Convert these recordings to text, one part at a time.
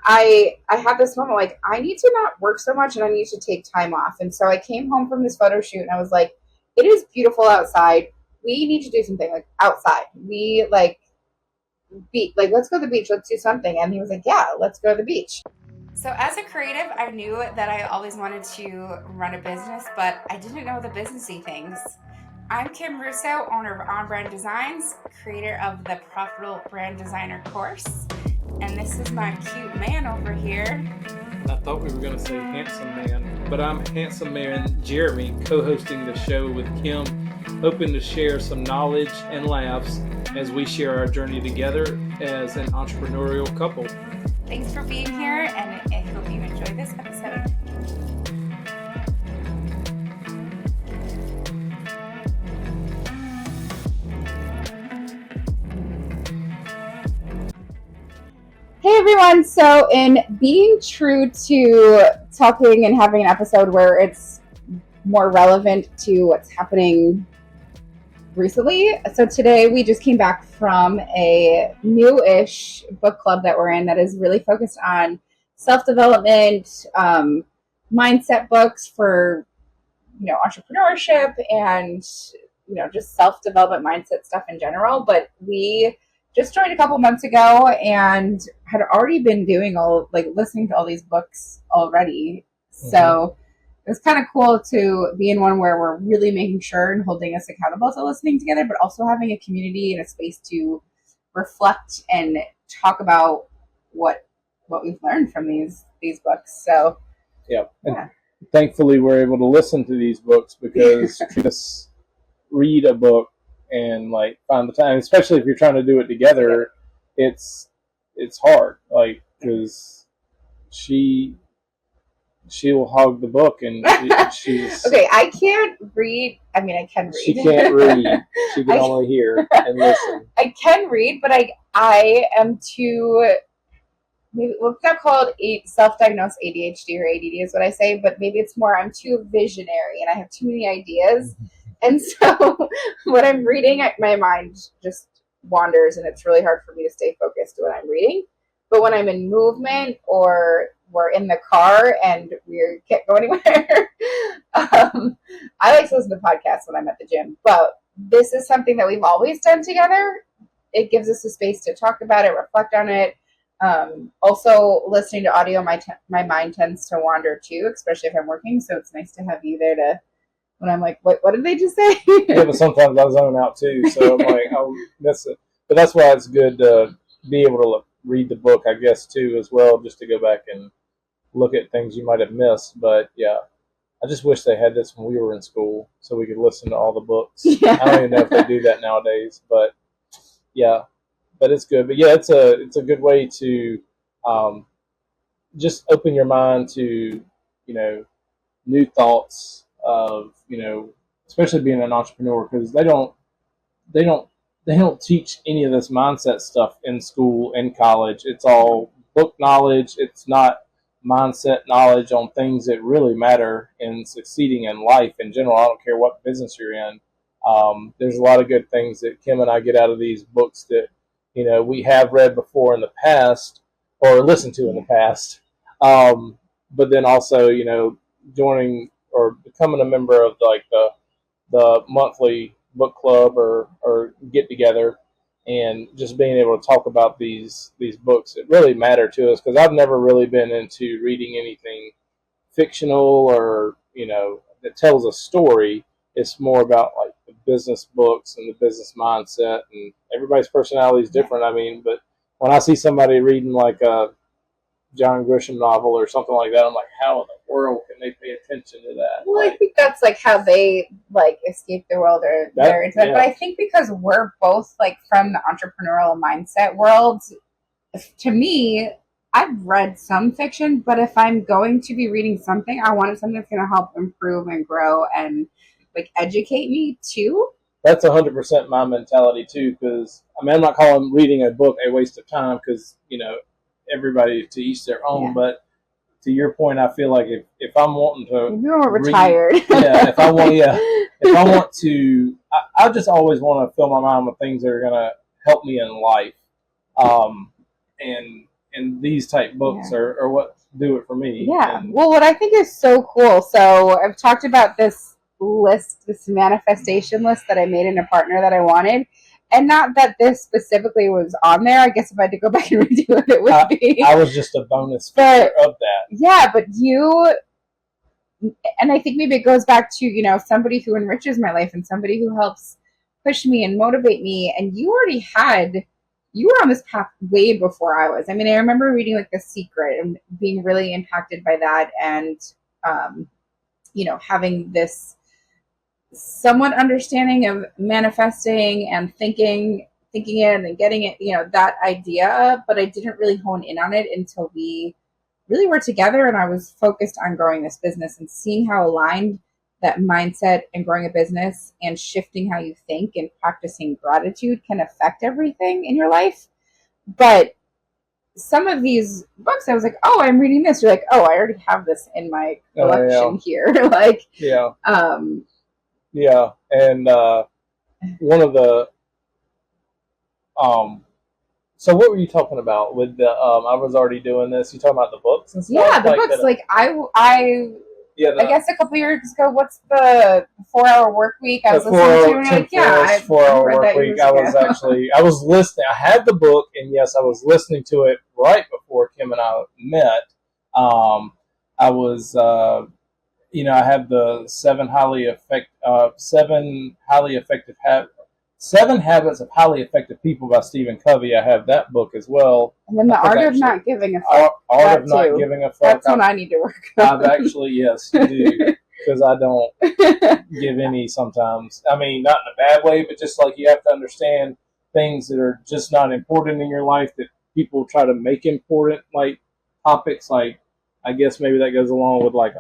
I had this moment like I need to not work so much and I need to take time off. And so I came home from this photo shoot and I was like, it is beautiful outside. We need to do something like outside. We like beach, like let's go to the beach, let's do something. And he was like, yeah, let's go to the beach. So as a creative, I knew that I always wanted to run a business, but I didn't know the businessy things. I'm Kim Russo, owner of On Brand Designs, creator of the Profitable Brand Designer course. And this is my cute man over here. I thought we were going to say handsome man, but I'm handsome man Jeremy, co-hosting the show with Kim, hoping to share some knowledge and laughs as we share our journey together as an entrepreneurial couple. Thanks for being here, and I hope you enjoy this episode. Hey everyone, so in being true to talking and having an episode where it's more relevant to what's happening recently, so today we just came back from a new-ish book club that we're in that is really focused on self-development, mindset books for, entrepreneurship and, just self-development mindset stuff in general. But we just joined a couple months ago and had already been listening to all these books already. Mm-hmm. So it was kind of cool to be in one where we're really making sure and holding us accountable to listening together, but also having a community and a space to reflect and talk about what we've learned from these books. So yeah. And thankfully we're able to listen to these books because just read a book and find the time, especially if you're trying to do it together, it's hard, because she'll hog the book and she's okay. I can't read. I mean, I can read. She can't read. She can only hear and listen. I can read, but I am too. Maybe it's not called self-diagnosed ADHD or ADD is what I say, but maybe it's more I'm too visionary and I have too many ideas. And so when I'm reading, my mind just wanders and it's really hard for me to stay focused when I'm reading. But when I'm in movement or we're in the car and we can't go anywhere, I like to listen to podcasts when I'm at the gym. But this is something that we've always done together. It gives us a space to talk about it, reflect on it. Also, listening to audio, my mind tends to wander too, especially if I'm working. So it's nice to have you there to. When I'm like, what did they just say? Yeah, but sometimes I zone out too, so I'm like, I'll miss it. But that's why it's good to be able to read the book, I guess, too, as well, just to go back and look at things you might have missed. But yeah, I just wish they had this when we were in school, so we could listen to all the books. Yeah. I don't even know if they do that nowadays, but yeah, but it's good. But yeah, it's a good way to just open your mind to new thoughts. Of especially being an entrepreneur, because they don't teach any of this mindset stuff in school, in college. It's all book knowledge. It's not mindset knowledge on things that really matter in succeeding in life in general. I don't care what business you're in. There's a lot of good things that Kim and I get out of these books that we have read before in the past or listened to in the past, but then also joining or becoming a member of the monthly book club or get together and just being able to talk about these books that really matter to us, because I've never really been into reading anything fictional or that tells a story. It's more about the business books and the business mindset, and everybody's personality is different. I mean, but when I see somebody reading a John Grisham novel or something like that, I'm like, how in the world can they pay attention to that? Well, I think that's how they escape the world or they're into that. Yeah. But I think because we're both from the entrepreneurial mindset world, to me, I've read some fiction, but if I'm going to be reading something, I wanted something that's going to help improve and grow and educate me too. That's 100% my mentality too, because I'm not calling reading a book a waste of time, because everybody to each their own. Yeah. But to your point, I feel like if I'm wanting to, you're retired. If I want to, I just always want to fill my mind with things that are going to help me in life, and and these type books are what do it for me. Yeah. And, well, what I think is so cool. So I've talked about this list, this manifestation list that I made in a partner that I wanted. And not that this specifically was on there. I guess if I had to go back and redo it, it would be. I was just a bonus feature of that. Yeah, but and I think maybe it goes back to, you know, somebody who enriches my life and somebody who helps push me and motivate me. And you were on this path way before I was. I mean, I remember reading like The Secret and being really impacted by that, and you know, having this somewhat understanding of manifesting and thinking it and then getting it, you know, that idea. But I didn't really hone in on it until we really were together and I was focused on growing this business and seeing how aligned that mindset and growing a business and shifting how you think and practicing gratitude can affect everything in your life. But some of these books, I was like, oh, I'm reading this. You're like, oh, I already have this in my collection here. Like, yeah. Yeah. And one of the, so what were you talking about with the, I was already doing this. You talking about the books and stuff? Yeah, the books. Like I guess a couple years ago, what's the 4-hour work week? I was listening to it. Yeah, 4-hour work week. I was listening. I had the book, and yes, I was listening to it right before Kim and I met. I was, you know, I have the 7 Habits of Highly Effective People by Stephen Covey. I have that book as well. And then the Art of Not Giving a Fuck. Art of Not Giving a Fuck. That's what I need to work on. I've actually, yes, you do. Because I don't give any sometimes. I mean, not in a bad way, but just like you have to understand things that are just not important in your life that people try to make important, like topics, like I guess maybe that goes along with like,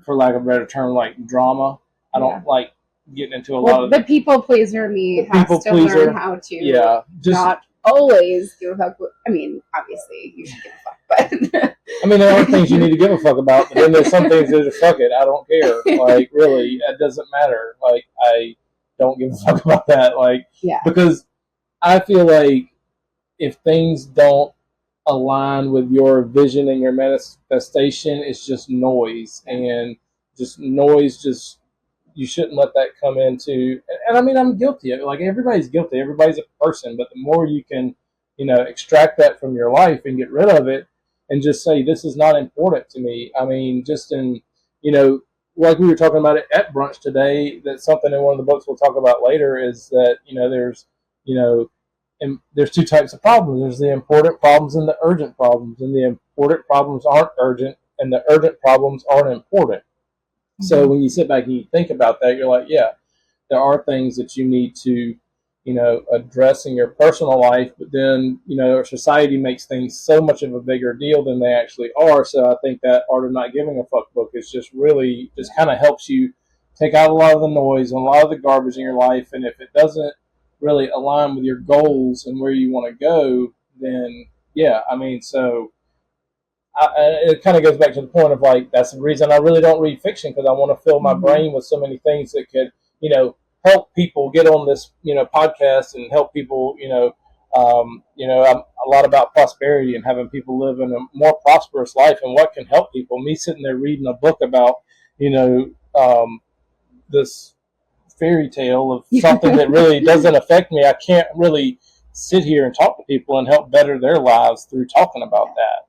for lack of a better term, like drama. I don't like getting into a lot of the people pleaser me has to learn how to not always give a fuck. I mean, obviously you should give a fuck, but I mean, there are things you need to give a fuck about, but then there's some things that are fuck it, I don't care. Like, really, it doesn't matter. Like, I don't give a fuck about that. Like, because I feel like if things don't align with your vision and your manifestation, it's just noise, and just noise. Just you shouldn't let that come into. And I mean, I'm guilty of it. Like, everybody's guilty. Everybody's a person, but the more you can, you know, extract that from your life and get rid of it, and just say, this is not important to me. I mean, just in, you know, like we were talking about it at brunch today, that's something in one of the books we'll talk about later, is that, you know, there's 2 types of problems. There's the important problems and the urgent problems. And the important problems aren't urgent, and the urgent problems aren't important. Mm-hmm. So when you sit back and you think about that, you're like, yeah, there are things that you need to, you know, address in your personal life, but then, you know, society makes things so much of a bigger deal than they actually are. So I think that Art of Not Giving a Fuck book is just really just kind of helps you take out a lot of the noise and a lot of the garbage in your life. And if it doesn't really align with your goals and where you want to go, then yeah, I mean, so it kind of goes back to the point of like, that's the reason I really don't read fiction, because I want to fill my brain with so many things that could, you know, help people get on this, you know, podcast and help people, you know, I'm a lot about prosperity and having people live in a more prosperous life and what can help people. Me sitting there reading a book about, you know, this fairy tale of something that really doesn't affect me. I can't really sit here and talk to people and help better their lives through talking about that.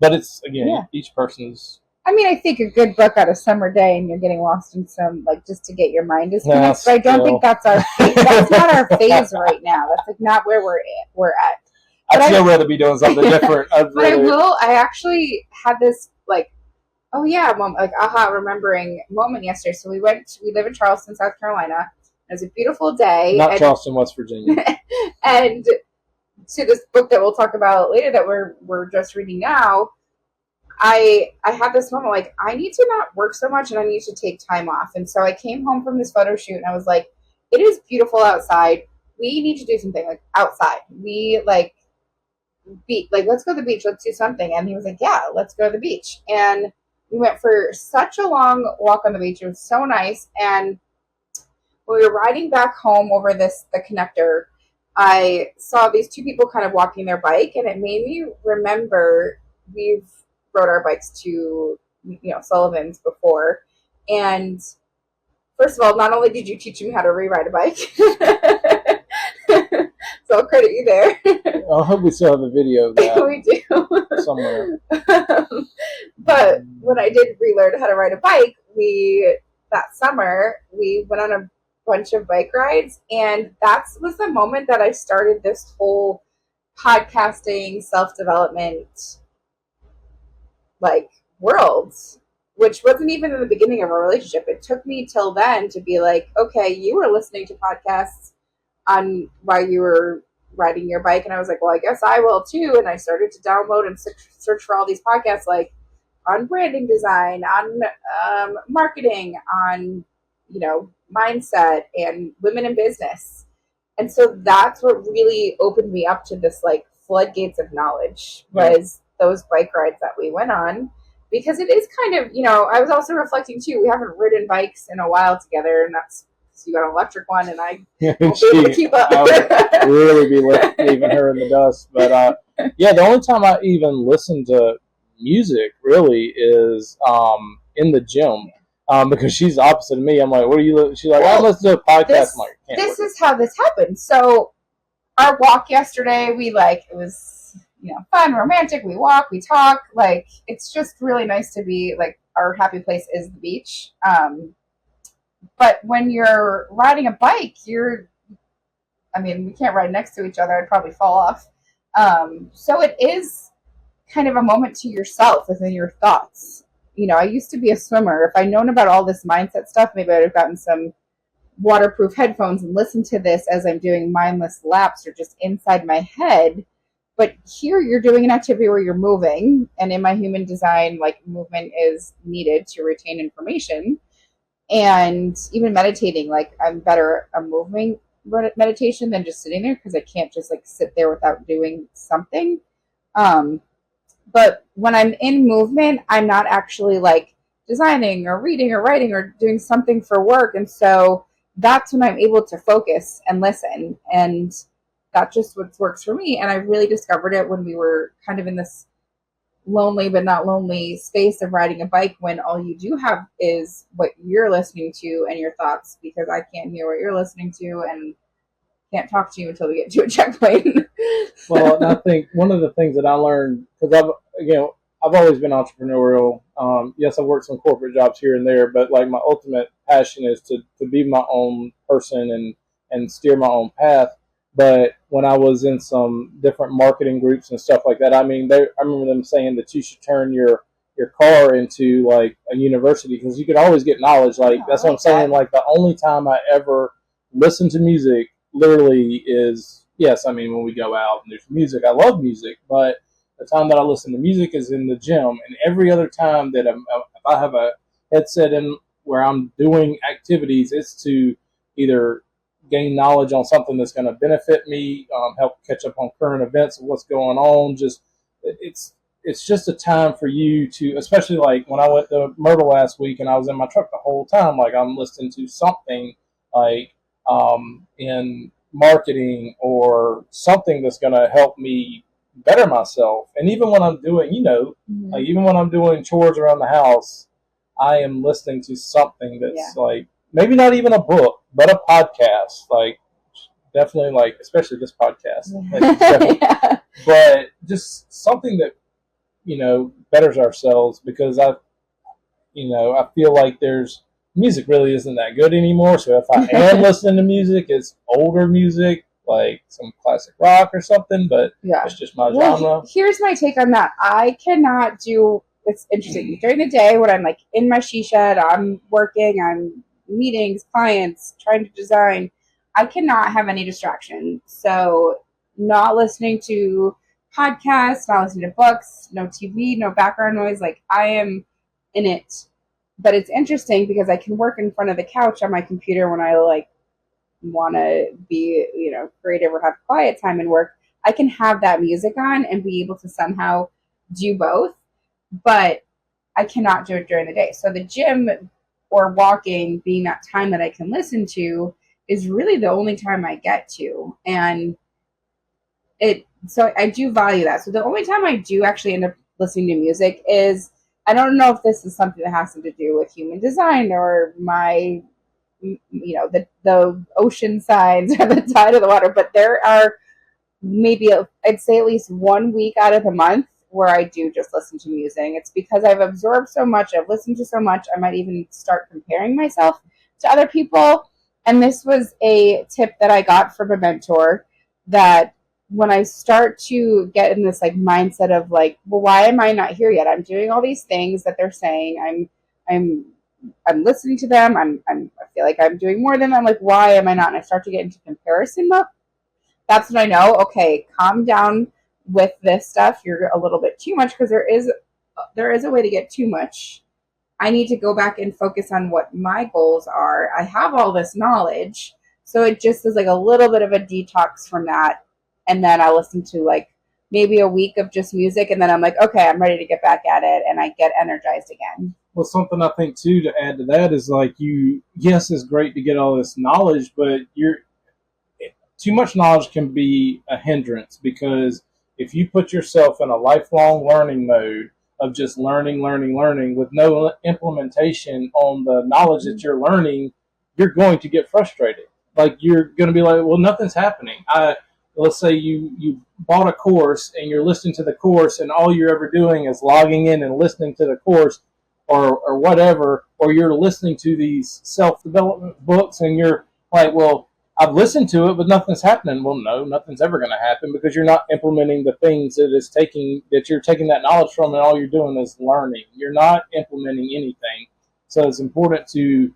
But it's, again, each person's. I mean, I think a good book on a summer day and you're getting lost in some, like, just to get your mind disconnected. But I don't think that's our that's not our phase right now. That's like not where we're at. I'd still rather be doing something different. I actually had this like, oh yeah, moment, like remembering moment yesterday. So we live in Charleston, South Carolina. It was a beautiful day. Not Charleston, West Virginia. And to this book that we'll talk about later that we're just reading now, I had this moment like, I need to not work so much and I need to take time off. And so I came home from this photo shoot and I was like, it is beautiful outside. We need to do something like outside. We like let's go to the beach. Let's do something. And he was like, yeah, let's go to the beach. And we went for such a long walk on the beach. It was so nice. And we were riding back home over the connector. I saw these two people kind of walking their bike, and it made me remember we've rode our bikes to, Sullivan's before. And first of all, not only did you teach me how to rewrite a bike, so I'll credit you there. I hope we still have a video of that. We do. Somewhere. But when I did relearn how to ride a bike, that summer, we went on a bunch of bike rides, and that was the moment that I started this whole podcasting, self-development, like, world, which wasn't even in the beginning of our relationship. It took me till then to be like, okay, you were listening to podcasts on while you were riding your bike, and I was like, well, I guess I will too. And I started to download and search for all these podcasts, like on branding design, on marketing, on mindset and women in business. And so that's what really opened me up to this, like, floodgates of knowledge, was those bike rides that we went on. Because it is kind of, I was also reflecting too, we haven't ridden bikes in a while together, and that's, so you got an electric one, and I won't be able to keep up. I would really be leaving her in the dust. But the only time I even listen to music really is in the gym. Because she's opposite of me. I'm like, what are you? She's like, I listen to a podcast. I'm like, this is how this happened. So our walk yesterday, it was, fun, romantic. We walk, we talk. Like, it's just really nice to be, like, our happy place is the beach. But when you're riding a bike, we can't ride next to each other. I'd probably fall off. So it is kind of a moment to yourself within your thoughts. I used to be a swimmer. If I'd known about all this mindset stuff, maybe I'd have gotten some waterproof headphones and listened to this as I'm doing mindless laps or just inside my head. But here you're doing an activity where you're moving. And in my human design, like, movement is needed to retain information. And even meditating, like, I'm better at moving meditation than just sitting there, because I can't just, like, sit there without doing something. But when I'm in movement, I'm not actually, like, designing or reading or writing or doing something for work. And so that's when I'm able to focus and listen. And that's just what works for me. And I really discovered it when we were kind of in this lonely but not lonely space of riding a bike, when all you do have is what you're listening to and your thoughts, because I can't hear what you're listening to and can't talk to you until we get to a checkpoint. Well, and I think one of the things that I learned, because I've always been entrepreneurial. Yes, I've worked some corporate jobs here and there, but, like, my ultimate passion is to be my own person and steer my own path. But when I was in some different marketing groups and stuff like that, I remember them saying that you should turn your car into, like, a university, because you could always get knowledge. Like, that's what I'm saying. Like, the only time I ever listen to music literally is, yes, when we go out and there's music. I love music, but the time that I listen to music is in the gym. And every other time that if I have a headset in where I'm doing activities, it's to either gain knowledge on something that's going to benefit me, help catch up on current events of what's going on. It's just a time for you to, especially like when I went to Myrtle last week and I was in my truck the whole time, like, I'm listening to something like in marketing or something that's going to help me better myself. And even when I'm doing, like, even when I'm doing chores around the house, I am listening to something that's like, maybe not even a book, but a podcast. Like, definitely, like, especially this podcast. Like, but just something that, betters ourselves, because I feel like music really isn't that good anymore. So if I am listening to music, it's older music, like some classic rock or something, but it's just my genre. Here's my take on that. I cannot do, it's interesting, during the day when I'm, like, in my she shed, I'm working, I'm meetings, clients, trying to design, I cannot have any distraction. So not listening to podcasts, not listening to books, no TV, no background noise, like, I am in it. But it's interesting because I can work in front of the couch on my computer when I, like, want to be, creative or have quiet time and work. I can have that music on and be able to somehow do both, but I cannot do it during the day. So the gym or walking being that time that I can listen to is really the only time I get to. And So I do value that. So the only time I do actually end up listening to music is, I don't know if this is something that has to do with human design or my, the ocean signs or the tide of the water, but there are maybe I'd say at least 1 week out of the month where I do just listen to music. It's because I've absorbed so much, I've listened to so much, I might even start comparing myself to other people. And this was a tip that I got from a mentor, that when I start to get in this like mindset of like, well, why am I not here yet? I'm doing all these things that they're saying. I'm I'm listening to them. I feel like I'm doing more than them. Like, why am I not? And I start to get into comparison mode. That's when I know, okay, calm down with this stuff. You're a little bit too much, because there is a way to get too much. I need to go back and focus on what my goals are. I have all this knowledge, so it just is like a little bit of a detox from that. And then I listen to like maybe a week of just music, and then I'm like, okay, I'm ready to get back at it, and I get energized again. Well, something I think too to add to that is like yes, it's great to get all this knowledge, but too much knowledge can be a hindrance, because if you put yourself in a lifelong learning mode of just learning, learning, learning with no implementation on the knowledge that you're learning, you're going to get frustrated. Like, you're going to be like, well, nothing's happening. Let's say you bought a course and you're listening to the course, and all you're ever doing is logging in and listening to the course, or whatever, or you're listening to these self-development books, and you're like, well, I've listened to it, but nothing's happening. Well, no, nothing's ever going to happen, because you're not implementing the things that you're taking that knowledge from, and all you're doing is learning. You're not implementing anything. So it's important to,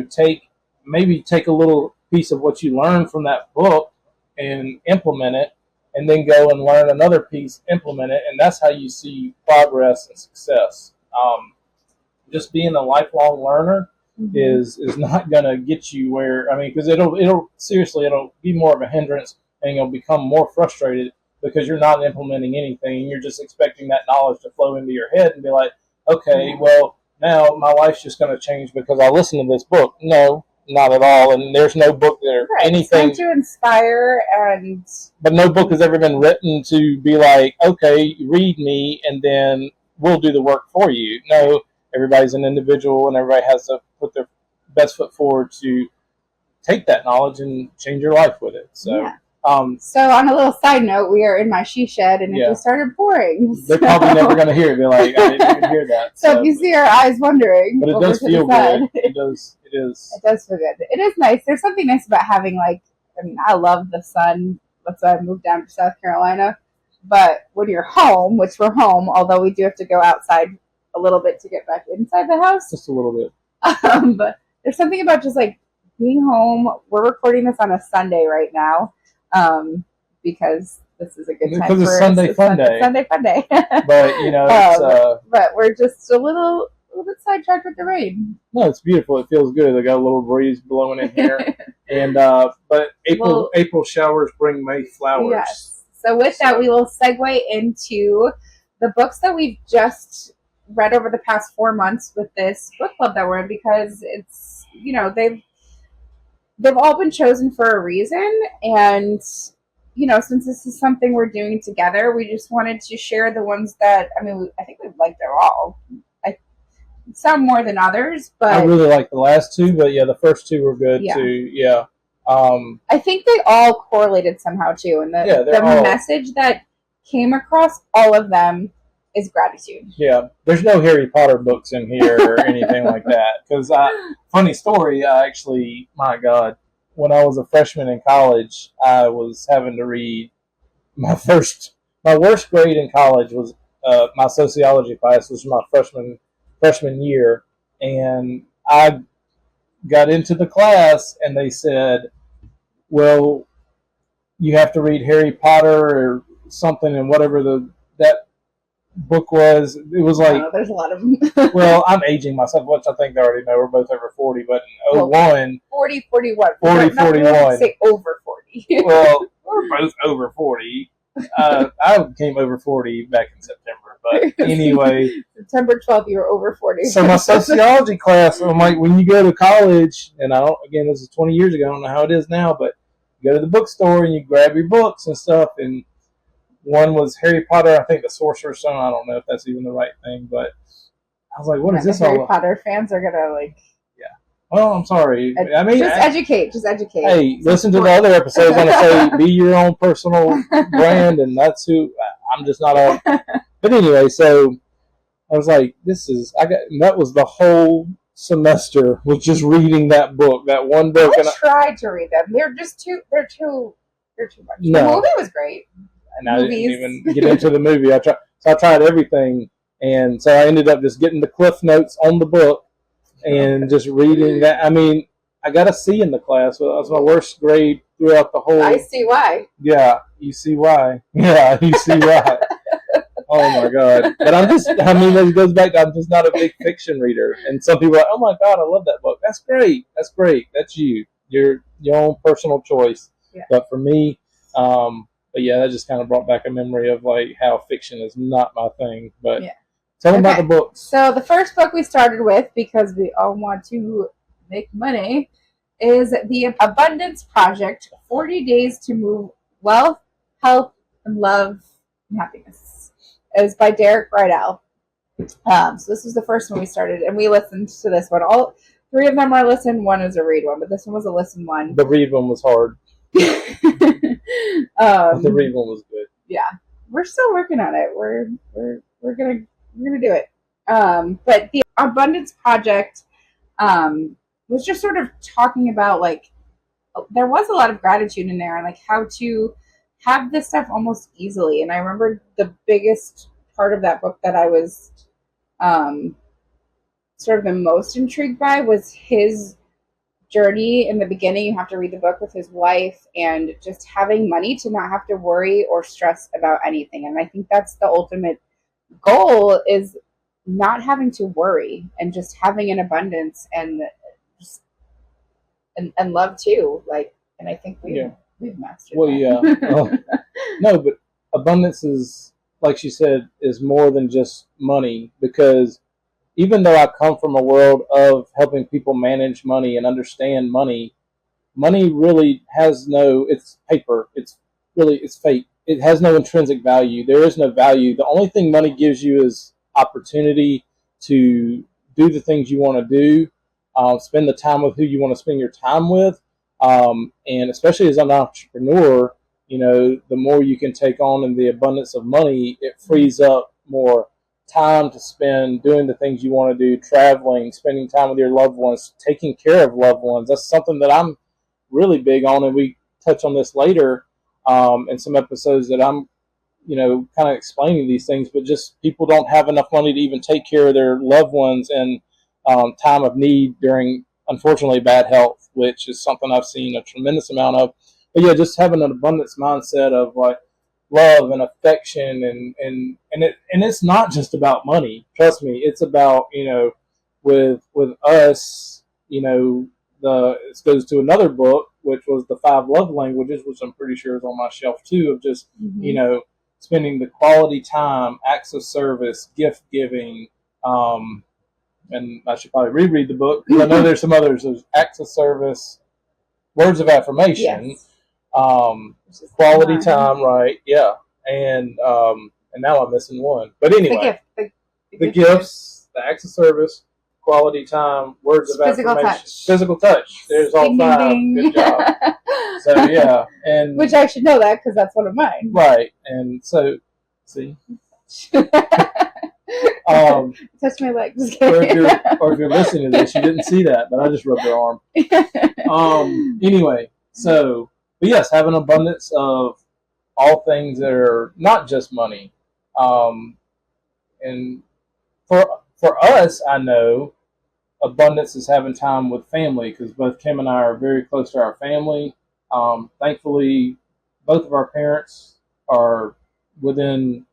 take a little piece of what you learned from that book and implement it, and then go and learn another piece, implement it, and that's how you see progress and success. Just being a lifelong learner is not going to get you where, because it'll be more of a hindrance, and you'll become more frustrated because you're not implementing anything, and you're just expecting that knowledge to flow into your head and be like, okay, well, now my life's just going to change because I listened to this book. No, not at all. And there's no book there, right, anything to inspire, but no book has ever been written to be like, okay, read me and then we'll do the work for you. No, everybody's an individual, and everybody has to put their best foot forward to take that knowledge and change your life with it. So, yeah. So on a little side note, we are in my she shed, and it just started pouring. They're probably never going to hear it. Be like, I didn't even hear that. So if you see our eyes wondering, but it does feel good. It does. It does feel good. It is nice. There's something nice about having I love the sun. That's why I moved down to South Carolina. But when you're home, which we're home, although we do have to go outside a little bit to get back inside the house. Just a little bit. But there's something about just being home. We're recording this on a Sunday right now, because this is a good time. Because it's Sunday Fun Day. Sunday Fun Day. But but we're just a little bit sidetracked with the rain. No, it's beautiful. It feels good. They got a little breeze blowing in here, and but April showers bring May flowers. Yes. So with that, we will segue into the books that we've just read over the past 4 months with this book club that we're in, because it's, they've all been chosen for a reason. And, since this is something we're doing together, we just wanted to share the ones that, I think we've liked them all. Some more than others, but I really like the last two, but the first two were good too. Yeah. I think they all correlated somehow too, and the message that came across all of them is gratitude. Yeah, there's no Harry Potter books in here or anything like that. Because funny story, I actually, my God, when I was a freshman in college, I was having to read my worst grade in college was my sociology class, which was my freshman year, and I got into the class and they said, well, you have to read Harry Potter or something, and whatever that book was. It was like, there's a lot of them. Well, I'm aging myself, which I think they already know. We're both over 40, but in 01. 40, 41. 40, 41. Say over 40. Well, we're both over 40. I became over 40 back in September. But anyway. September 12th, you were over 40. So my sociology class, I'm like, when you go to college, and this is 20 years ago, I don't know how it is now, but go to the bookstore and you grab your books and stuff. And one was Harry Potter, I think the Sorcerer's Stone. I don't know if that's even the right thing, but I was like, what is this all Harry about? Potter fans are gonna like. Yeah. Well, I'm sorry. I mean, just educate. Hey, listen to the other episodes when I say be your own personal brand, and that's who I'm just not a. But anyway, so I was like, that was the whole semester was just reading that book, that one book. I tried to read them. They're too much. No. The movie was great. And I didn't even get into the movie. I tried everything, and so I ended up just getting the cliff notes on the book and just reading that. I mean, I got a C in the class. That was my worst grade throughout the whole. I see why. Yeah, you see why. Yeah, you see why. Oh my God! But it goes back to I'm just not a big fiction reader, and some people are like, oh my God, I love that book. That's great. That's you. Your own personal choice. Yeah. But for me, but yeah, that just kind of brought back a memory of like how fiction is not my thing. But yeah. Tell them about the books. So the first book we started with, because we all want to make money, is The Abundance Project: 40 Days to Move Wealth, Health, and Love and Happiness. It was by Derek Bridell. So this was the first one we started, and we listened to this one. All three of them are listen. One is a read one, but this one was a listen one. The read one was hard. The read one was good. Yeah, we're still working on it. We're gonna do it. But the Abundance Project was just sort of talking about like there was a lot of gratitude in there and like how to have this stuff almost easily. And I remember the biggest part of that book that I was sort of the most intrigued by was his journey in the beginning. You have to read the book with his wife and just having money to not have to worry or stress about anything. And I think that's the ultimate goal, is not having to worry and just having an abundance and love too. Like, and I think we've mastered that. Yeah. No, but abundance is, like she said, is more than just money, because even though I come from a world of helping people manage money and understand money really has it's paper. It's fake. It has no intrinsic value. There is no value. The only thing money gives you is opportunity to do the things you want to do, spend the time with who you want to spend your time with, and especially as an entrepreneur, the more you can take on in the abundance of money, it frees up more time to spend doing the things you want to do, traveling, spending time with your loved ones, taking care of loved ones. That's something that I'm really big on, and we touch on this later in some episodes that I'm, kind of explaining these things, but just people don't have enough money to even take care of their loved ones in time of need during, unfortunately, bad health, which is something I've seen a tremendous amount of. But yeah, just having an abundance mindset of like love and affection, and it's not just about money. Trust me, it's about, with us, it goes to another book, which was the 5 Love Languages, which I'm pretty sure is on my shelf too, of just, spending the quality time, acts of service, gift giving, and I should probably reread the book, because I know there's some others. There's acts of service, words of affirmation, yes. Quality time, right? Yeah, and now I'm missing one. But anyway, the gifts, the acts of service, quality time, words of affirmation, physical touch. There's all ding, 5. ding, ding. Good job. So yeah, and which I should know that because that's one of mine. Right, and so see. Touch my leg. or if you're listening to this, you didn't see that, but I just rubbed your arm. Anyway, so. But yes, have an abundance of all things that are not just money. And for us, I know abundance is having time with family, because both Kim and I are very close to our family. Thankfully, both of our parents are within,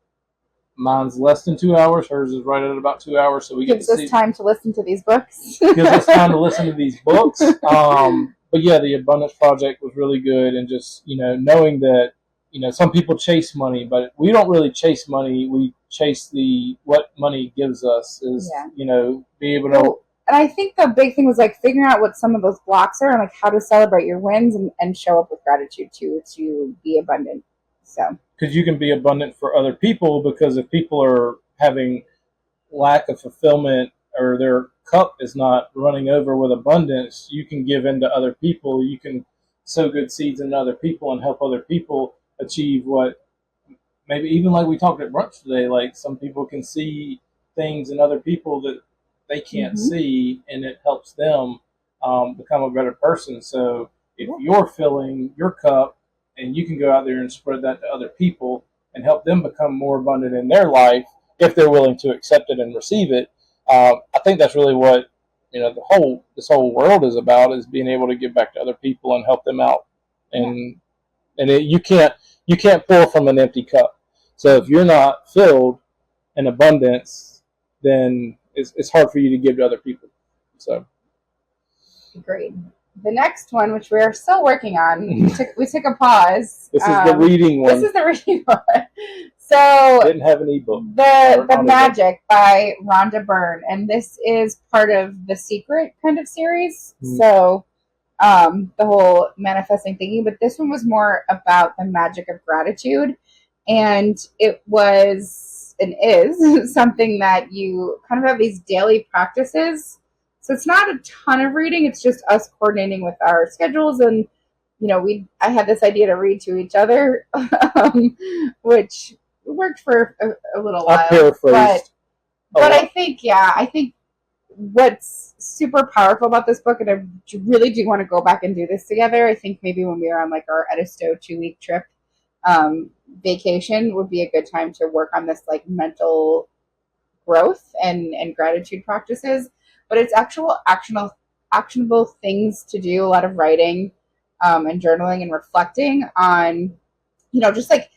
mine's less than 2 hours. Hers is right at about 2 hours. So we gives us time to listen to these books. Gives us time to listen to these books. But yeah, the Abundance Project was really good, and just, knowing that, some people chase money, but we don't really chase money. We chase what money gives us, is, be able to. And And I think the big thing was like figuring out what some of those blocks are and like how to celebrate your wins and show up with gratitude to be abundant. So because you can be abundant for other people, because if people are having lack of fulfillment or their cup is not running over with abundance, you can give into other people. You can sow good seeds into other people and help other people achieve what maybe even like we talked at brunch today, like some people can see things in other people that they can't see, and it helps them become a better person. So if you're filling your cup and you can go out there and spread that to other people and help them become more abundant in their life, if they're willing to accept it and receive it, I think that's really what this whole world is about, is being able to give back to other people and help them out. And you can't pour from an empty cup. So if you're not filled in abundance, then it's hard for you to give to other people. So agreed. The next one, which we are still working on, we took a pause. This is the reading one. This is the reading one. So didn't have an ebook. The Magic by Rhonda Byrne, and this is part of the Secret kind of series. So the whole manifesting thinking, but this one was more about the magic of gratitude, and it was and is something that you kind of have these daily practices. So it's not a ton of reading, it's just us coordinating with our schedules, and I had this idea to read to each other, which worked for a little while. I paraphrased. But I think what's super powerful about this book, and I really do want to go back and do this together. I think maybe when we are on like our Edisto 2-week trip vacation would be a good time to work on this like mental growth and gratitude practices. But it's actual actionable things to do, a lot of writing and journaling and reflecting on, just like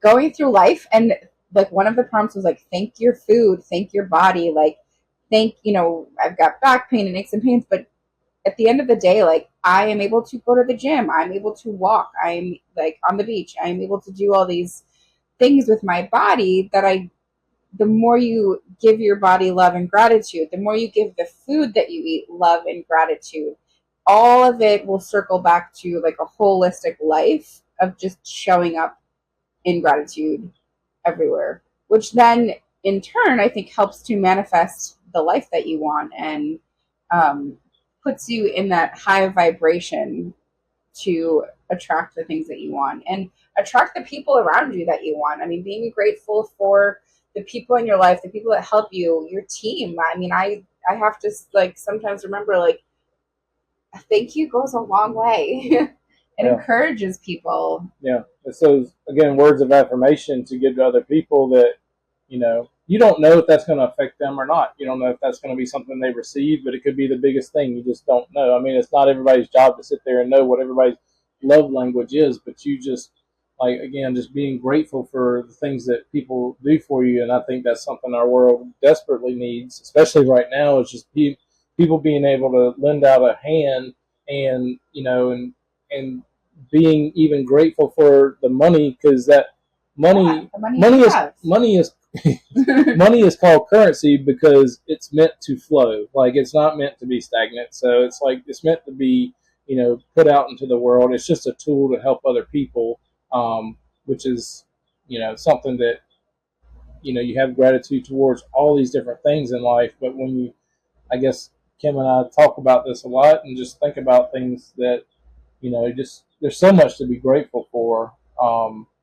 going through life. And like one of the prompts was like, thank your food, thank your body, like I've got back pain and aches and pains, but at the end of the day, like I am able to go to the gym, I'm able to walk, I'm like on the beach, I'm able to do all these things with my body that the more you give your body love and gratitude, the more you give the food that you eat love and gratitude, all of it will circle back to like a holistic life of just showing up in gratitude everywhere, which then in turn I think helps to manifest the life that you want and puts you in that high vibration to attract the things that you want and attract the people around you that you want. I mean, being grateful for the people in your life, the people that help you, your team. I mean, I have to like sometimes remember like a thank you goes a long way. It encourages people. Yeah. So again, words of affirmation to give to other people that, you don't know if that's going to affect them or not. You don't know if that's going to be something they receive, but it could be the biggest thing. You just don't know. I mean, it's not everybody's job to sit there and know what everybody's love language is, but you just, like, again, just being grateful for the things that people do for you. And I think that's something our world desperately needs, especially right now, is just people being able to lend out a hand and, and being even grateful for the money, because that money is money is called currency because it's meant to flow. Like, it's not meant to be stagnant. So it's like it's meant to be, put out into the world. It's just a tool to help other people, which is, something that, you have gratitude towards all these different things in life. But when I guess Kim and I talk about this a lot and just think about things that, just there's so much to be grateful for.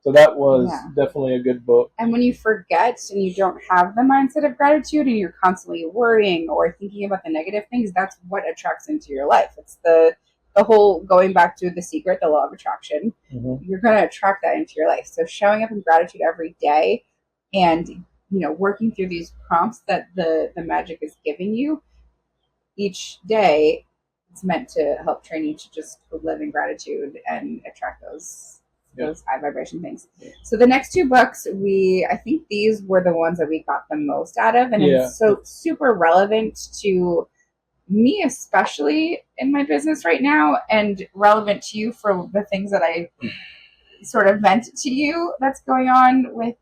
So that was definitely a good book. And when you forget and you don't have the mindset of gratitude and you're constantly worrying or thinking about the negative things, that's what attracts into your life. It's the whole going back to The Secret, the law of attraction. Mm-hmm. You're going to attract that into your life. So showing up in gratitude every day and, working through these prompts that the magic is giving you each day, it's meant to help train you to just live in gratitude and attract those high vibration things. Yeah. So the next two books, I think these were the ones that we got the most out of, and it's so super relevant to me, especially in my business right now, and relevant to you for the things that I sort of vent to you that's going on with,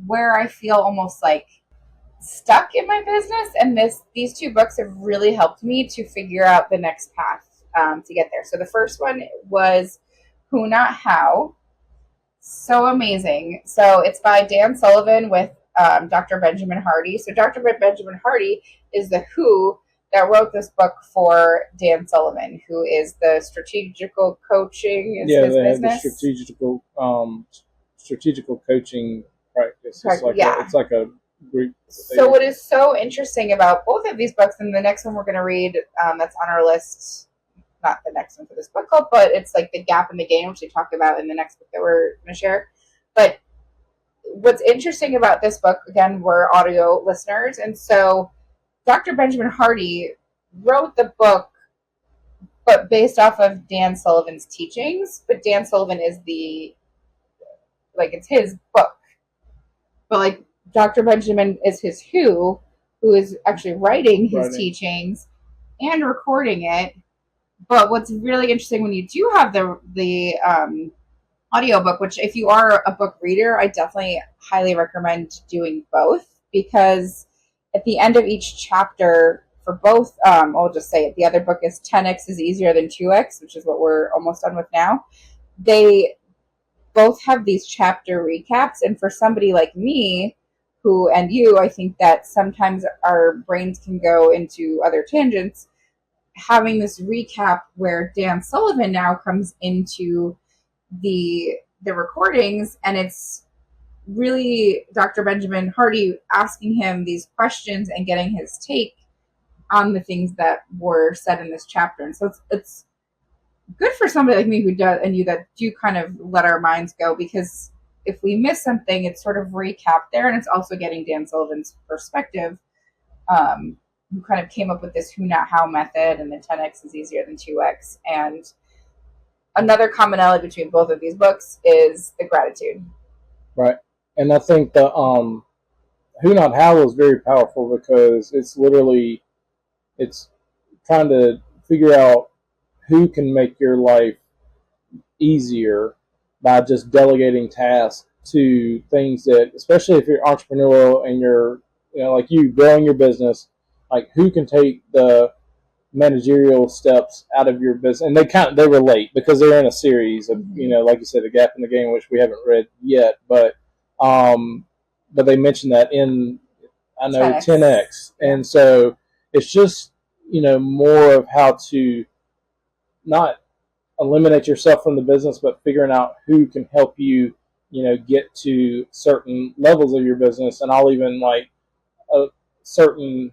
where I feel almost like stuck in my business, and these two books have really helped me to figure out the next path to get there. So the first one was Who Not How. So amazing. So it's by Dan Sullivan with Dr. Benjamin Hardy. So Dr. Benjamin Hardy is the Who that wrote this book for Dan Sullivan, who is the strategical coaching is his they business. have the strategical coaching practice. It's like yeah. it's like a group. So what is so interesting about both of these books, and the next one we're going to read that's on our list, not the next one for this book club, but it's like The Gap in the Game, which we talk about in the next book that we're going to share. But what's interesting about this book, again, we're audio listeners, and so Dr. Benjamin Hardy wrote the book, but based off of Dan Sullivan's teachings. But Dan Sullivan is it's his book. But like Dr. Benjamin is his who is actually writing his teachings and recording it. But what's really interesting when you do have the audiobook, which if you are a book reader, I definitely highly recommend doing both, because at the end of each chapter for both, I'll just say it, the other book is 10x is easier than 2x, which is what we're almost done with now. They both have these chapter recaps, and for somebody like me and you, I think that sometimes our brains can go into other tangents. Having this recap where Dan Sullivan now comes into the recordings, and it's really Dr. Benjamin Hardy asking him these questions and getting his take on the things that were said in this chapter. And so it's good for somebody like me who does, and you that do kind of let our minds go, because if we miss something, it's sort of recap there, and it's also getting Dan Sullivan's perspective, who kind of came up with this who not how method, and the 10x is easier than 2x. And another commonality between both of these books is the gratitude. Right. And I think the Who Not How is very powerful, because it's trying to figure out who can make your life easier by just delegating tasks to things that, especially if you're entrepreneurial and you're, like you growing your business, like who can take the managerial steps out of your business. And they relate, because they're in a series of, like you said, The Gap in the Game, which we haven't read yet, but they mentioned that in, I know, 10X. And so it's just, more of how to not eliminate yourself from the business, but figuring out who can help you, get to certain levels of your business. And I'll even like a certain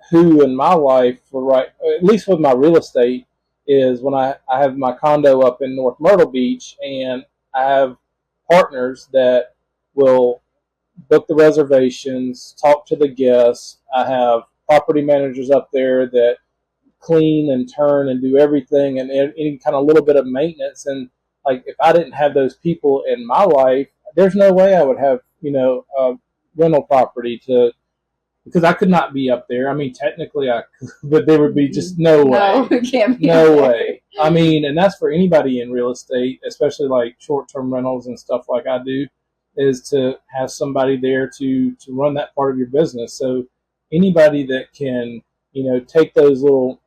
who in my life, at least with my real estate, is when I have my condo up in North Myrtle Beach, and I have partners that will book the reservations, talk to the guests. I have property managers up there that clean and turn and do everything, and any kind of little bit of maintenance. And like, if I didn't have those people in my life, there's no way I would have, a rental property because I could not be up there. I mean, technically I could, but there would be just no way. No way. I mean, and that's for anybody in real estate, especially like short-term rentals and stuff like I do, is to have somebody there to run that part of your business. So anybody that can, take those little,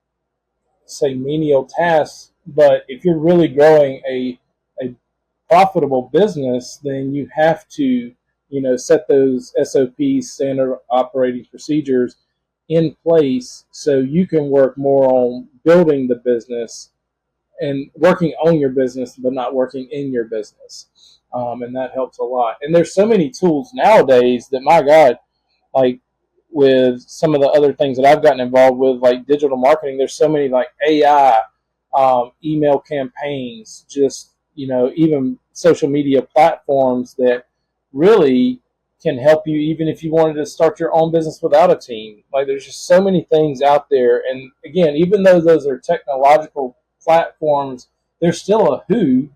say, menial tasks, but if you're really growing a profitable business, then you have to, set those SOPs, standard operating procedures, in place, so you can work more on building the business and working on your business, but not working in your business. And that helps a lot. And there's so many tools nowadays that, my God, like with some of the other things that I've gotten involved with, like digital marketing, there's so many like AI, email campaigns, just, even social media platforms that really can help you, even if you wanted to start your own business without a team. Like, there's just so many things out there. And again, even though those are technological platforms, there's still a who,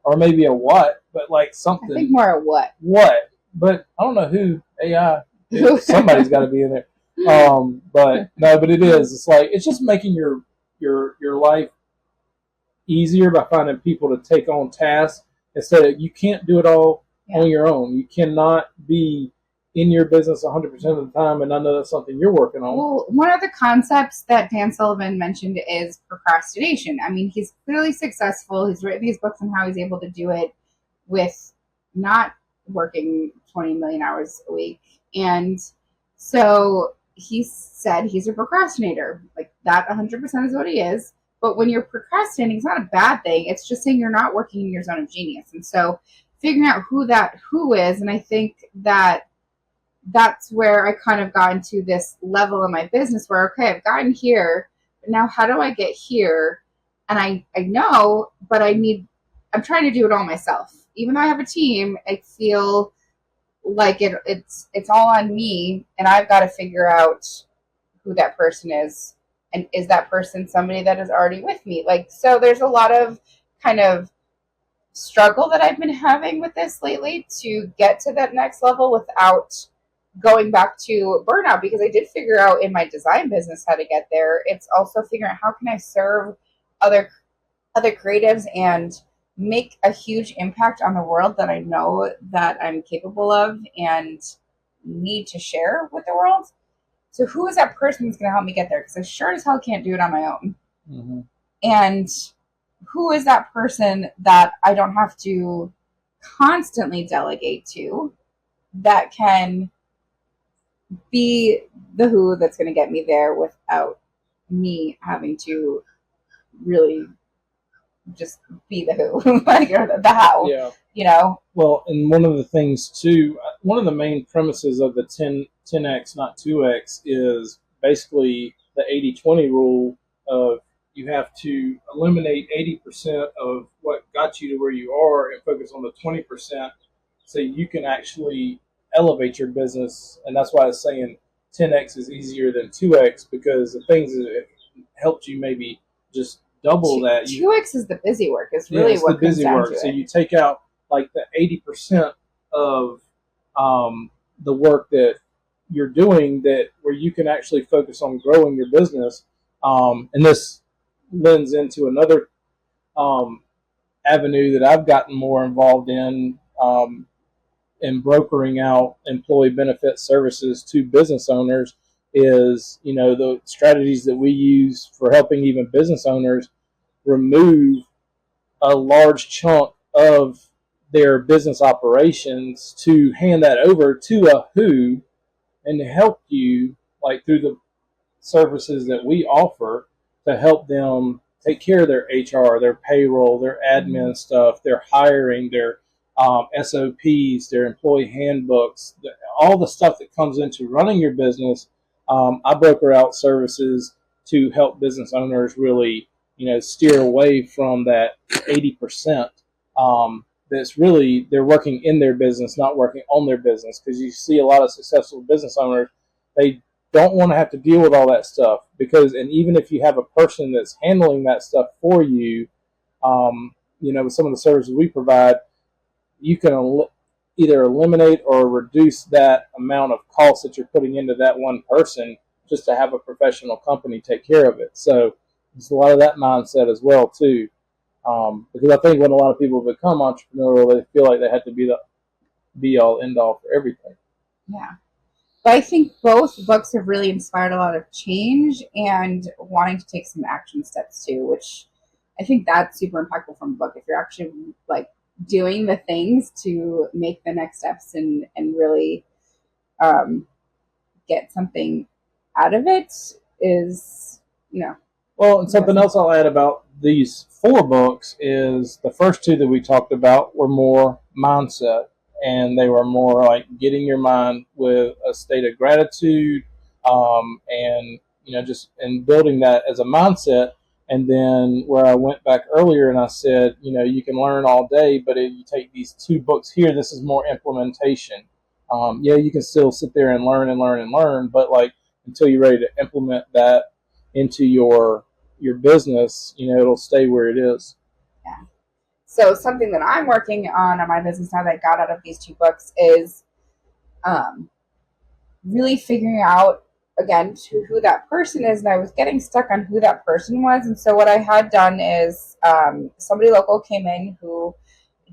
or maybe a what, but like something. I think more a what. What, but I don't know who. AI. Somebody's got to be in there. But no, but it is. It's like, it's just making your life easier by finding people to take on tasks, instead of, you can't do it all on your own. You cannot be in your business 100% of the time, and I know that's something you're working on. Well, one of the concepts that Dan Sullivan mentioned is procrastination. I mean, he's clearly successful. He's written these books on how he's able to do it with not working 20 million hours a week. And so he said he's a procrastinator. Like that 100% is what he is. But when you're procrastinating, it's not a bad thing. It's just saying you're not working in your zone of genius. And so figuring out who that who is, and I think that that's where I kind of got into this level in my business where, okay, I've gotten here, but now how do I get here? And I know, but I'm trying to do it all myself. Even though I have a team, I feel like it's all on me, and I've got to figure out who that person is. And is that person somebody that is already with me? Like, so there's a lot of kind of struggle that I've been having with this lately to get to that next level without going back to burnout, because I did figure out in my design business how to get there. It's also figuring out how can I serve other creatives and make a huge impact on the world that I know that I'm capable of and need to share with the world. So who is that person that's going to help me get there? Because I sure as hell can't do it on my own. Mm-hmm. And who is that person that I don't have to constantly delegate to that can be the who that's going to get me there without me having to really just be the who, like, or the how, Yeah. you know? Well, and one of the things too, one of the main premises of the 10x, not 2x, is basically the 80-20 rule of you have to eliminate 80% of what got you to where you are and focus on the 20% so you can actually elevate your business. And that's why I was saying 10x is easier than 2x, because the things that helped you maybe just double that. 2x is the busy work. It's really it's what the busy comes down work. to So it. you take out like the 80% of the work that you're doing, that where you can actually focus on growing your business. And this lends into another avenue that I've gotten more involved in brokering out employee benefit services to business owners, is, the strategies that we use for helping even business owners remove a large chunk of their business operations to hand that over to a who, and to help you, like through the services that we offer, to help them take care of their HR, their payroll, their admin stuff, their hiring, their SOPs, their employee handbooks, all the stuff that comes into running your business. I broker out services to help business owners really, steer away from that 80%. That's really, they're working in their business, not working on their business. Because you see a lot of successful business owners, they don't want to have to deal with all that stuff, and even if you have a person that's handling that stuff for you, with some of the services we provide, you can either eliminate or reduce that amount of cost that you're putting into that one person just to have a professional company take care of it. So there's a lot of that mindset as well too, because I think when a lot of people become entrepreneurial, they feel like they have to be the be all end all for everything. Yeah. But I think both books have really inspired a lot of change and wanting to take some action steps too, which I think that's super impactful from a book. If you're actually like doing the things to make the next steps and really get something out of it, is, Well, and something else I'll add about these 4 books is the first 2 that we talked about were more mindset, and they were more like getting your mind with a state of gratitude, and just and building that as a mindset. And then where I went back earlier and I said, you can learn all day, but if you take these 2 books here, this is more implementation. You can still sit there and learn and learn and learn, but like until you're ready to implement that into your business, it'll stay where it is. Yeah. So something that I'm working on my business now that I got out of these 2 books is really figuring out again who that person is. And I was getting stuck on who that person was. And so what I had done is somebody local came in who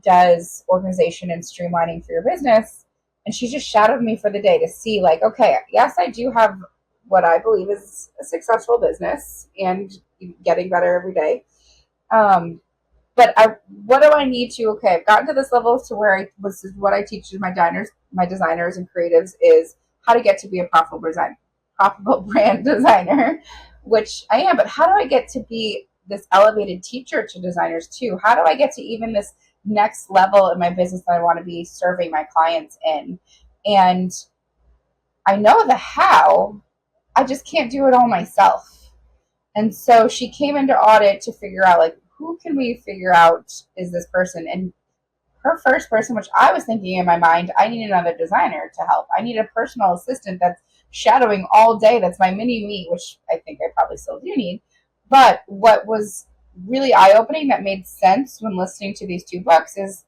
does organization and streamlining for your business. And she just shadowed me for the day to see, like, okay, yes, I do have what I believe is a successful business and getting better every day. But what do I need to? Okay, I've gotten to this level to where this is what I teach to my designers and creatives is how to get to be a profitable brand designer, which I am. But how do I get to be this elevated teacher to designers too? How do I get to even this next level in my business that I want to be serving my clients in? And I know the how, I just can't do it all myself. And so she came into audit to figure out, like, who can we figure out is this person? And her first person, which I was thinking in my mind, I need another designer to help. I need a personal assistant that's shadowing all day. That's my mini me, which I think I probably still do need. But what was really eye opening that made sense when listening to these two books is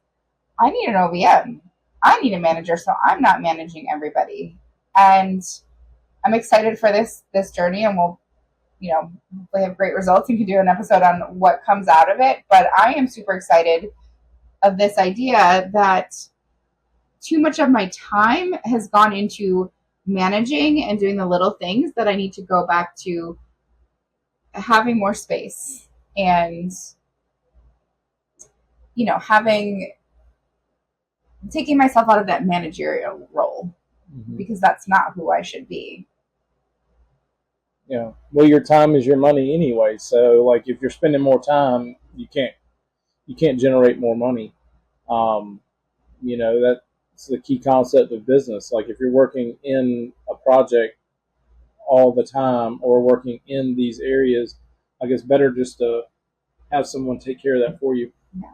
I need an OVM. I need a manager, so I'm not managing everybody. And I'm excited for this journey, and we'll hopefully have great results and can do an episode on what comes out of it. But I am super excited of this idea that too much of my time has gone into managing and doing the little things that I need to go back to having more space and, having taking myself out of that managerial role because that's not who I should be. Yeah. Well, your time is your money anyway. So, like, if you're spending more time, you can't generate more money. That's the key concept of business. Like, if you're working in a project all the time or working in these areas, like, it's better just to have someone take care of that for you. Yeah.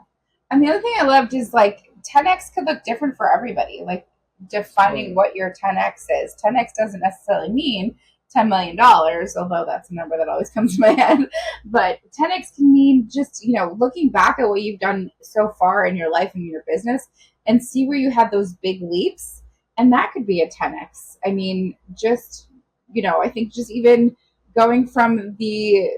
And the other thing I loved is, like, 10x could look different for everybody. Like, defining what your 10x is. 10x doesn't necessarily mean $10 million, although that's a number that always comes to my head. But 10x can mean just, looking back at what you've done so far in your life and your business and see where you had those big leaps. And that could be a 10x. I mean, just, I think just even going from the,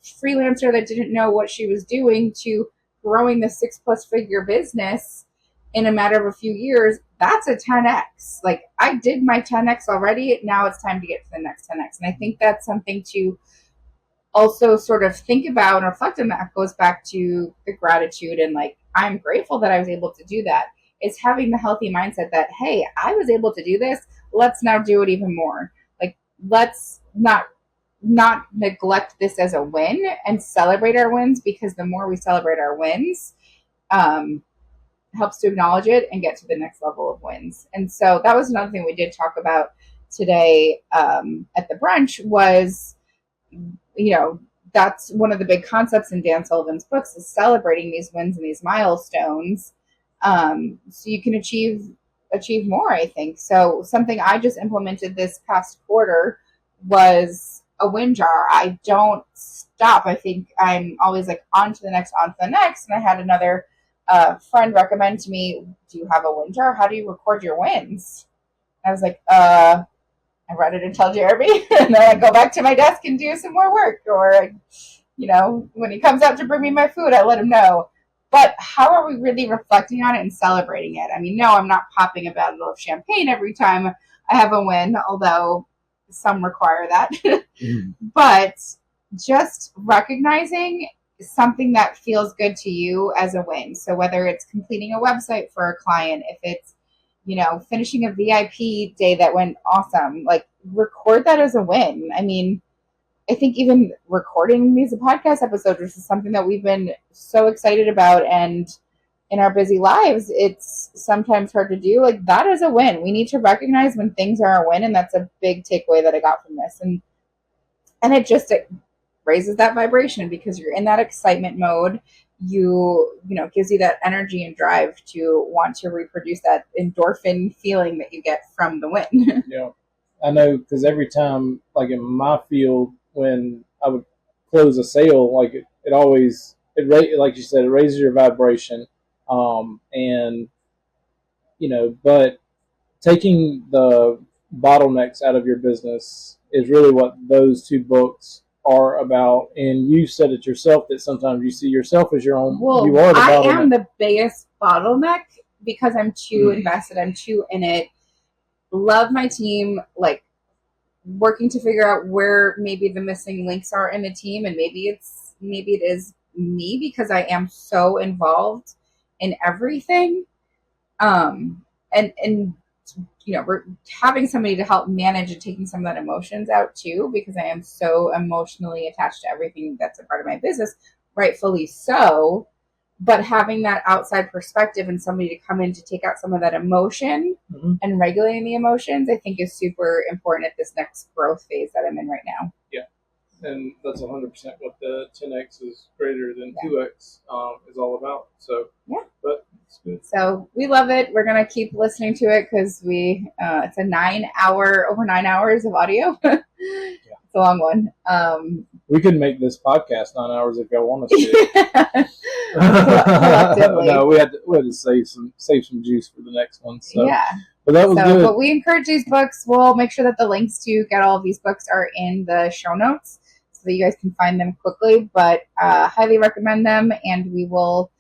freelancer that didn't know what she was doing to growing the 6+ figure business in a matter of a few years, that's a 10x. Like, I did my 10x already. Now it's time to get to the next 10x. And I think that's something to also sort of think about and reflect on. That goes back to the gratitude and, like, I'm grateful that I was able to do that. It's having the healthy mindset that, hey, I was able to do this. Let's now do it even more. Like, let's not neglect this as a win and celebrate our wins, because the more we celebrate our wins, helps to acknowledge it and get to the next level of wins. And so that was another thing we did talk about today at the brunch was, that's one of the big concepts in Dan Sullivan's books is celebrating these wins and these milestones, so you can achieve more, I think. So something I just implemented this past quarter was a win jar. I don't stop. I think I'm always like on to the next. And I had another friend recommend to me, do you have a win jar? How do you record your wins? I was like, I write it and tell Jeremy, and then I go back to my desk and do some more work. Or, when he comes out to bring me my food, I let him know. But how are we really reflecting on it and celebrating it? I mean, no, I'm not popping a bottle of champagne every time I have a win, although some require that. But just recognizing something that feels good to you as a win. So whether it's completing a website for a client, if it's, finishing a VIP day that went awesome, like, record that as a win. I mean, I think even recording these podcast episodes, which is something that we've been so excited about, and in our busy lives, it's sometimes hard to do. Like, that is a win. We need to recognize when things are a win, and that's a big takeaway that I got from this. And it raises that vibration because you're in that excitement mode. Gives you that energy and drive to want to reproduce that endorphin feeling that you get from the win. Yeah, I know, because every time, like in my field, when I would close a sale, like it always, like you said, it raises your vibration, and but taking the bottlenecks out of your business is really what those two books are about. And you said it yourself that sometimes you see yourself as your own. Well, you are the I bottleneck. am the biggest bottleneck because I'm too invested, I'm too in it. Love my team, like working to figure out where maybe the missing links are in the team, and maybe it is me because I am so involved in everything. And we're having somebody to help manage and taking some of that emotions out too, because I am so emotionally attached to everything that's a part of my business, rightfully so. But having that outside perspective and somebody to come in to take out some of that emotion and regulating the emotions, I think is super important at this next growth phase that I'm in right now. Yeah. And that's 100% what the 10x is greater than 2x is all about. So, yeah. But it's good. So we love it. We're going to keep listening to it because it's a over 9 hours of audio. It's a long one. We could make this podcast 9 hours if y'all want us to. Collectively. No, we had to save some juice for the next one. So. Yeah. But that was good. But we encourage these books. We'll make sure that the links to get all of these books are in the show notes so that you guys can find them quickly. But highly recommend them. And we will,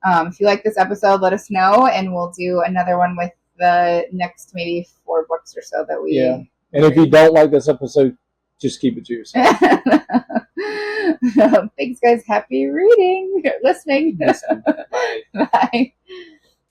if you like this episode, let us know. And we'll do another one with the next maybe 4 books or so that we... Yeah. And if you don't like this episode, just keep it to yourself. Thanks, guys. Happy reading. Listening. Bye. Bye.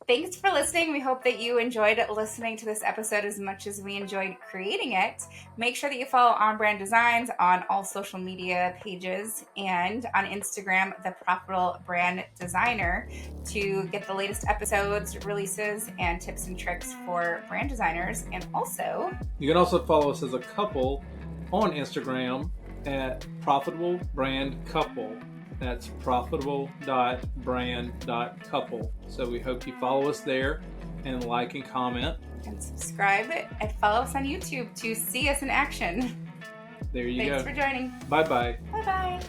Thanks for listening. We hope that you enjoyed listening to this episode as much as we enjoyed creating it. Make sure that you follow On Brand Designs on all social media pages and on Instagram, The Profitable Brand Designer, to get the latest episodes, releases, and tips and tricks for brand designers. And also, you can also follow us as a couple on Instagram at Profitable Brand Couple. That's profitable.brand.couple. So we hope you follow us there and like and comment. And subscribe and follow us on YouTube to see us in action. There you go. Thanks for joining. Bye-bye. Bye-bye.